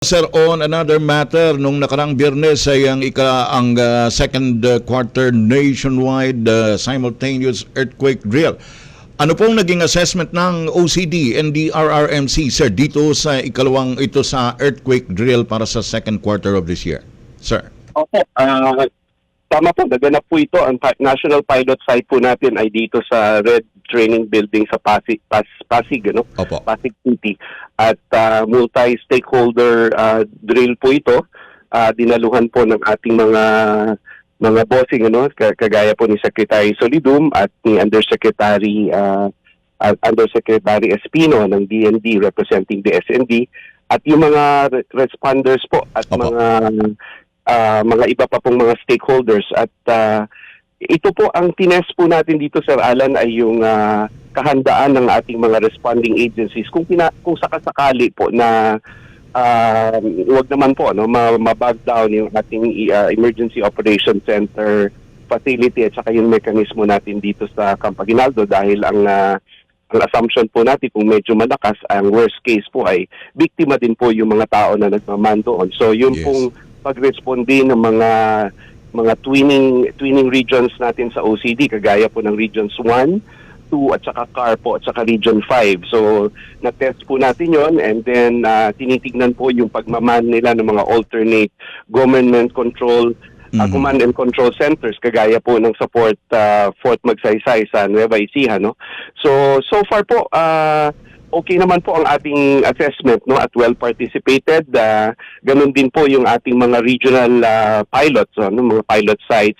Sir, on another matter, nung nakarang Biyernes ay ang second quarter nationwide simultaneous earthquake drill. Ano pong naging assessment ng OCD and the RRMC, sir, dito sa ito sa earthquake drill para sa second quarter of this year? Sir. Opo, tama po, naganap po ito. Ang national pilot site po natin ay dito sa Red Training Building sa Pasig, Opo. Pasig City. At multi-stakeholder drill po ito. Dinaluhan po ng ating mga bossing, kagaya po ni Secretary Solidum at ni Undersecretary Espino ng DND representing the SND at yung mga responders po at Opo. mga iba pa pong mga stakeholders. At ito po ang tines po natin dito, Sir Alan, ay yung kahandaan ng ating mga responding agencies kung sakasakali po na wag naman po mabag down yung ating Emergency Operation Center facility at saka yung mekanismo natin dito sa Camp Aguinaldo, dahil ang assumption po natin kung medyo malakas, ang worst case po ay biktima din po yung mga tao na nagmaman doon. So yun Yes. pong pag-respond din ng mga twinning regions natin sa OCD, kagaya po ng Regions 1, 2 at saka CAR po at saka Region 5. So na-test po natin yon, and then tinitignan po yung pagmaman nila ng mga alternate government control command and control centers, kagaya po ng support Fort Magsaysay sa Nueva Ecija, no? So far po okay naman po ang ating assessment, no, at well participated. Ganun din po yung ating mga regional pilots, mga pilot sites